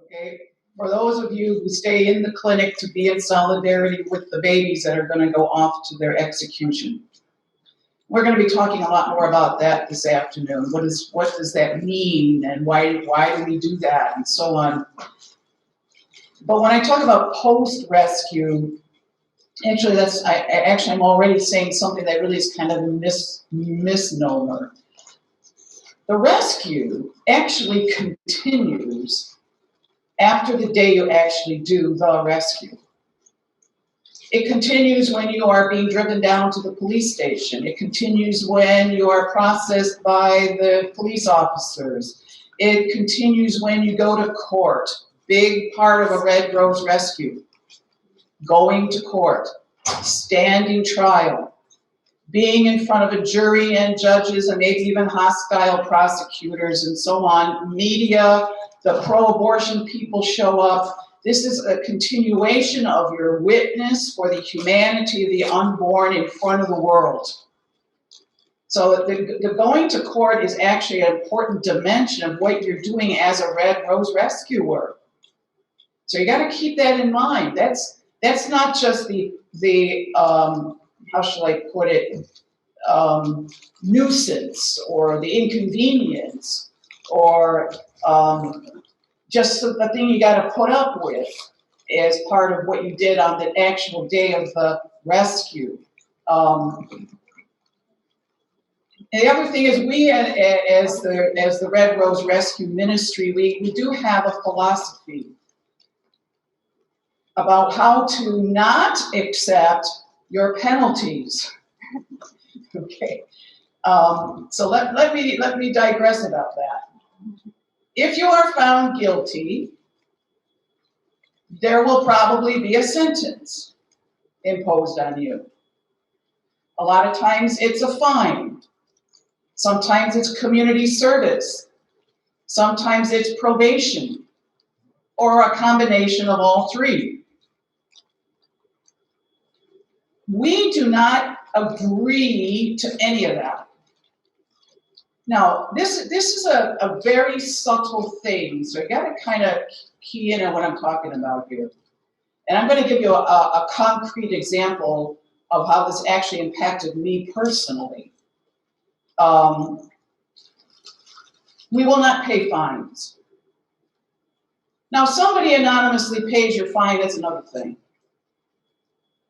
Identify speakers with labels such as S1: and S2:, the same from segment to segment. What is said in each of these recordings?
S1: Okay, for those of you who stay in the clinic to be in solidarity with the babies that are going to go off to their execution. We're going to be talking a lot more about that this afternoon. What does that mean, and why do we do that, and so on. But when I talk about post-rescue, actually I'm already saying something that really is kind of a misnomer. The rescue actually continues after the day you actually do the rescue. It continues when you are being driven down to the police station. It continues when you are processed by the police officers. It continues when you go to court. Big part of a Red Rose rescue. Going to court, standing trial, being in front of a jury and judges and maybe even hostile prosecutors and so on. Media, the pro-abortion people show up. This is a continuation of your witness for the humanity of the unborn in front of the world. So the going to court is actually an important dimension of what you're doing as a Red Rose rescuer. So you got to keep that in mind. That's not just the how shall I put it, nuisance or the inconvenience or just the thing you got to put up with as part of what you did on the actual day of the rescue. And the other thing is, we as the Red Rose Rescue Ministry, we do have a philosophy about how to not accept your penalties. Okay, so let me digress about that. If you are found guilty, there will probably be a sentence imposed on you. A lot of times it's a fine. Sometimes it's community service. Sometimes it's probation, or a combination of all three. We do not agree to any of that. Now, this is a very subtle thing, so you got to kind of key in on what I'm talking about here. And I'm going to give you a concrete example of how this actually impacted me personally. We will not pay fines. Now, somebody anonymously pays your fine, that's another thing.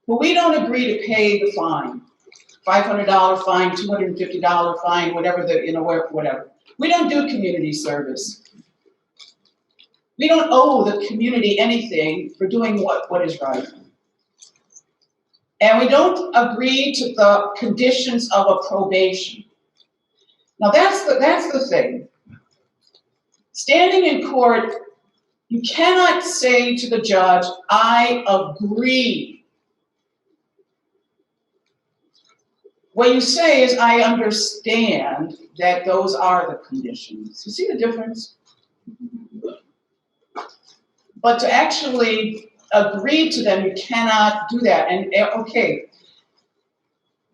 S1: But we don't agree to pay the fine. $500 fine, $250 fine, whatever whatever. We don't do community service. We don't owe the community anything for doing what is right. And we don't agree to the conditions of a probation. Now that's the thing. Standing in court, you cannot say to the judge, I agree. What you say is, I understand that those are the conditions. You see the difference? But to actually agree to them, you cannot do that. And okay,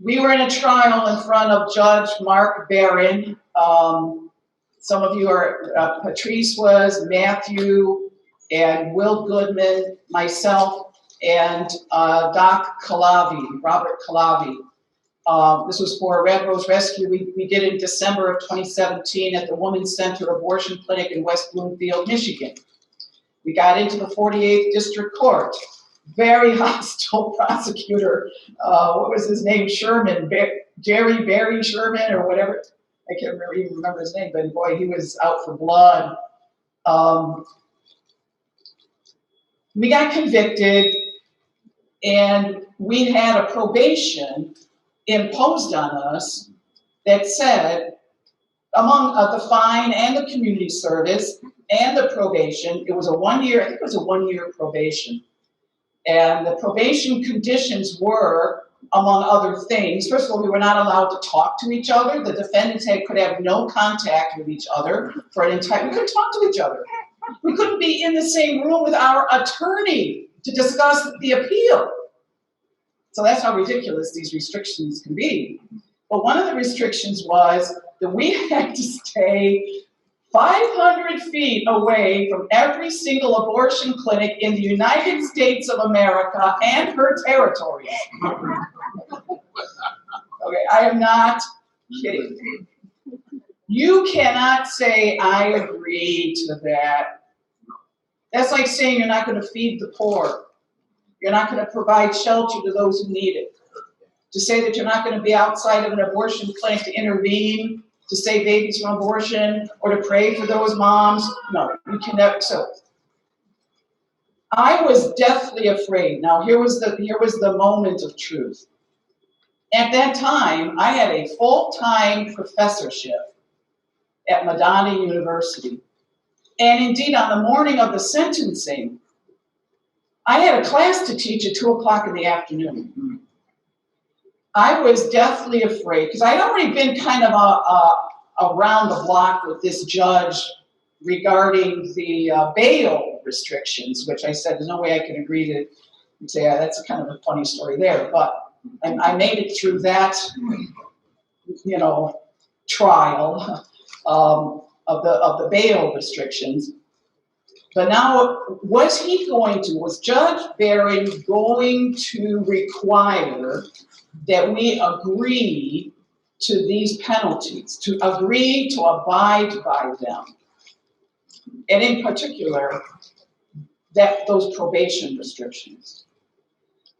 S1: we were in a trial in front of Judge Mark Barron. Some of you are, Patrice was, Matthew, and Will Goodman, myself, and Doc Calavi, Robert Calavi. This was for a Red Rose Rescue we did in December of 2017 at the Women's Center Abortion Clinic in West Bloomfield, Michigan. We got into the 48th District Court. Very hostile prosecutor. What was his name? Sherman, Jerry Barry Sherman or whatever. I can't even remember his name, but boy, he was out for blood. We got convicted, and we had a probation imposed on us that said, among the fine and the community service and the probation, it was a 1 year, I think it was a 1 year probation. And the probation conditions were, among other things, first of all, we were not allowed to talk to each other. The defendants could have no contact with each other for an entire, we couldn't talk to each other. We couldn't be in the same room with our attorney to discuss the appeal. So that's how ridiculous these restrictions can be. But one of the restrictions was that we had to stay 500 feet away from every single abortion clinic in the United States of America and her territories. Okay, I am not kidding. You cannot say, I agree to that. That's like saying you're not going to feed the poor. You're not going to provide shelter to those who need it. To say that you're not going to be outside of an abortion clinic to intervene, to save babies from abortion, or to pray for those moms. No, you cannot. So I was deathly afraid. Now here was the moment of truth. At that time, I had a full-time professorship at Madonna University. And indeed, on the morning of the sentencing, I had a class to teach at 2 o'clock in the afternoon. I was deathly afraid because I'd already been kind of around the block with this judge regarding the bail restrictions, which I said, there's no way I can agree to say, that's kind of a funny story there. But I made it through that, trial of the bail restrictions. But now, was Judge Barron going to require that we agree to these penalties, to agree to abide by them? And in particular, those probation restrictions.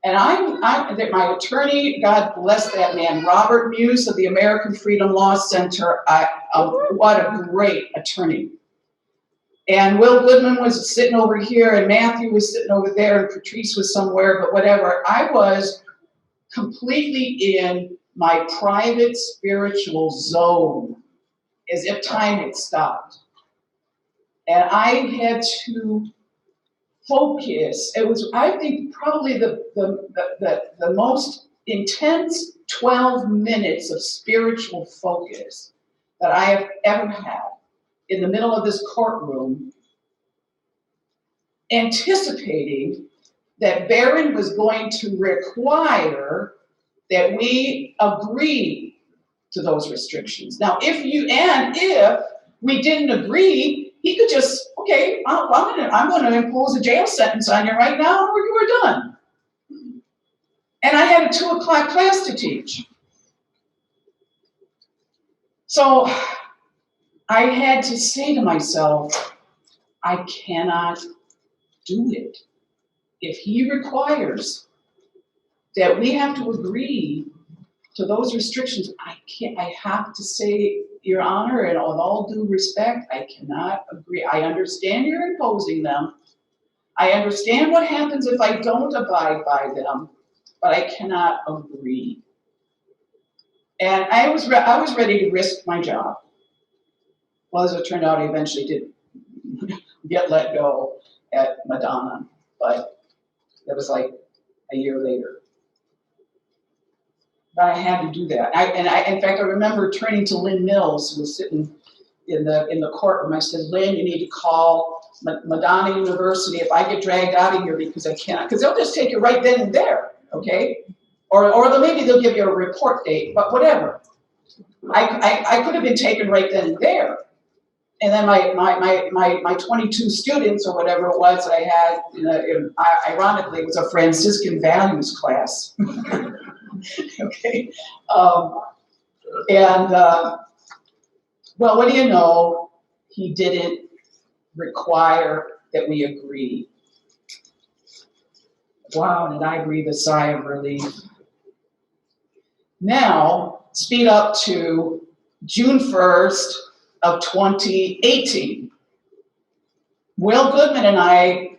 S1: And my attorney, God bless that man, Robert Muse of the American Freedom Law Center, what a great attorney. And Will Goodman was sitting over here, and Matthew was sitting over there, and Patrice was somewhere, but whatever. I was completely in my private spiritual zone, as if time had stopped. And I had to focus. It was, I think, probably the most intense 12 minutes of spiritual focus that I have ever had in the middle of this courtroom, anticipating that Barron was going to require that we agree to those restrictions. Now, if we didn't agree, he could just, okay, I'm going to impose a jail sentence on you right now, and we're done. And I had a 2 o'clock class to teach. So I had to say to myself, I cannot do it. If he requires that we have to agree to those restrictions, I have to say, Your Honor, and with all due respect, I cannot agree. I understand you're imposing them. I understand what happens if I don't abide by them, but I cannot agree. And I was ready to risk my job. Well, as it turned out, I eventually did get let go at Madonna, but that was like a year later. But I had to do that. In fact, I remember turning to Lynn Mills, who was sitting in the courtroom. I said, Lynn, you need to call Madonna University if I get dragged out of here because I cannot, because they'll just take you right then and there, okay? Or maybe they'll give you a report date, but whatever. I could have been taken right then and there. And then my 22 students or whatever it was that I had, ironically, it was a Franciscan values class. Okay. Well, what do you know? He didn't require that we agree. Wow, did I breathe a sigh of relief. Now, speed up to June 1st of 2018. Will Goodman and I,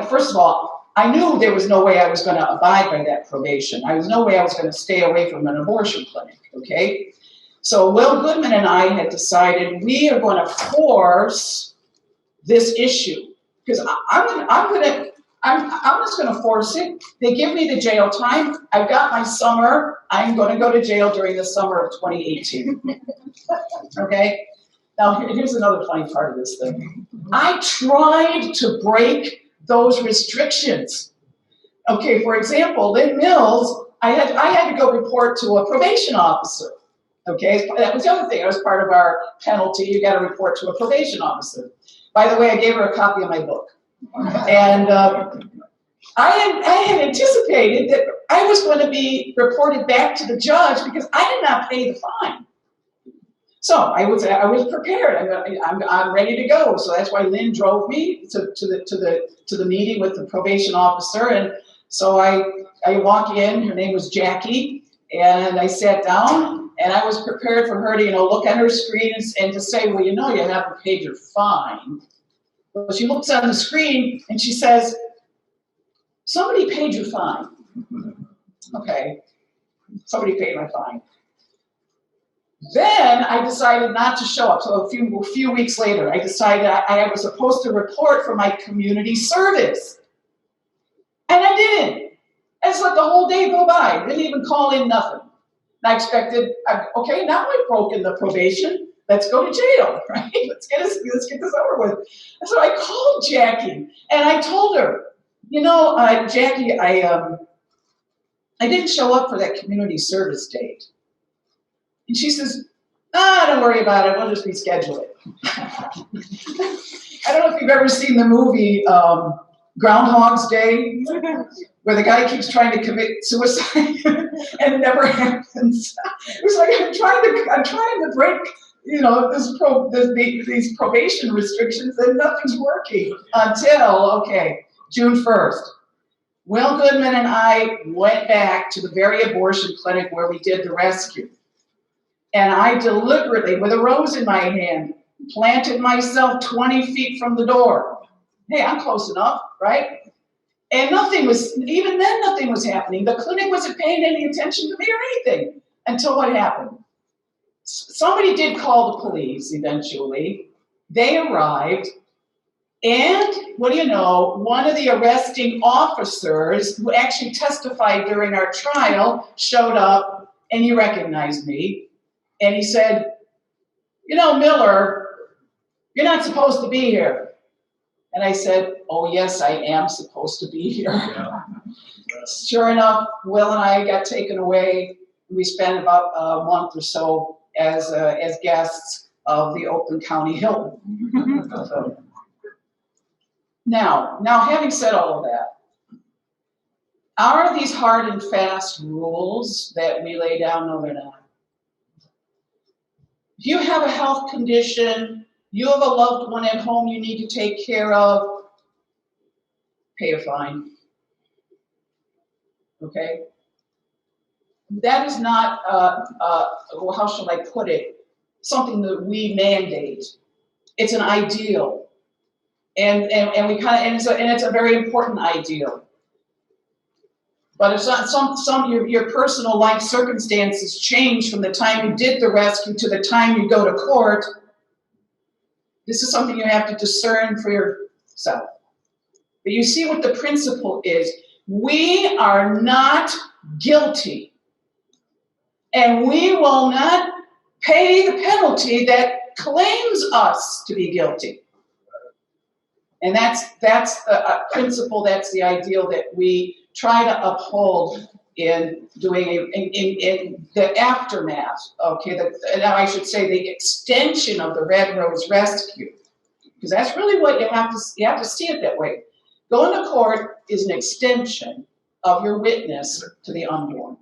S1: first of all, I knew there was no way I was going to abide by that probation. There was no way I was going to stay away from an abortion clinic, okay? So Will Goodman and I had decided we are going to force this issue because I'm just going to force it. They give me the jail time. I've got my summer. I'm going to go to jail during the summer of 2018. Okay? Now, here's another funny part of this thing. I tried to break those restrictions. Okay, for example, Lynn Mills, I had to go report to a probation officer. Okay, that was the other thing. It was part of our penalty. You got to report to a probation officer. By the way, I gave her a copy of my book. And I had anticipated that I was going to be reported back to the judge because I did not pay the fine. So I was prepared. I'm ready to go. So that's why Lynn drove me to the meeting with the probation officer. And so I walk in. Her name was Jackie, and I sat down, and I was prepared for her to look at her screen and to say, well, you haven't paid your fine. But she looks on the screen and she says, somebody paid your fine. Okay, somebody paid my fine. Then I decided not to show up. So a few weeks later, I decided I was supposed to report for my community service. And I didn't. I just let the whole day go by. Didn't even call in nothing. And I expected, okay, now I've broken the probation. Let's go to jail, right? Let's get this over with. And so I called Jackie and I told her, Jackie, I didn't show up for that community service date. And she says, don't worry about it. We'll just reschedule it. I don't know if you've ever seen the movie Groundhog's Day, where the guy keeps trying to commit suicide and it never happens. It's like I'm trying to break, these probation restrictions, and nothing's working until June 1st. Will Goodman and I went back to the very abortion clinic where we did the rescue. And I deliberately, with a rose in my hand, planted myself 20 feet from the door. Hey, I'm close enough, right? And nothing was happening. The clinic wasn't paying any attention to me or anything until what happened? Somebody did call the police eventually. They arrived. And what do you know, one of the arresting officers who actually testified during our trial showed up and he recognized me. And he said, Miller, you're not supposed to be here. And I said, oh, yes, I am supposed to be here. Yeah. Sure enough, Will and I got taken away. We spent about a month or so as guests of the Oakland County Hilton. Now, having said all of that, are these hard and fast rules that we lay down? No, they're not. If you have a health condition, you have a loved one at home you need to take care of, pay a fine. Okay? That is not, how shall I put it, something that we mandate. It's an ideal. And it's a very important ideal. But if your personal life circumstances change from the time you did the rescue to the time you go to court, this is something you have to discern for yourself. But you see what the principle is. We are not guilty. And we will not pay the penalty that claims us to be guilty. And that's the principle, that's the ideal that we try to uphold in doing in the aftermath. Okay, now I should say the extension of the Red Rose Rescue, because that's really what you have to see it that way. Going to court is an extension of your witness to the unborn.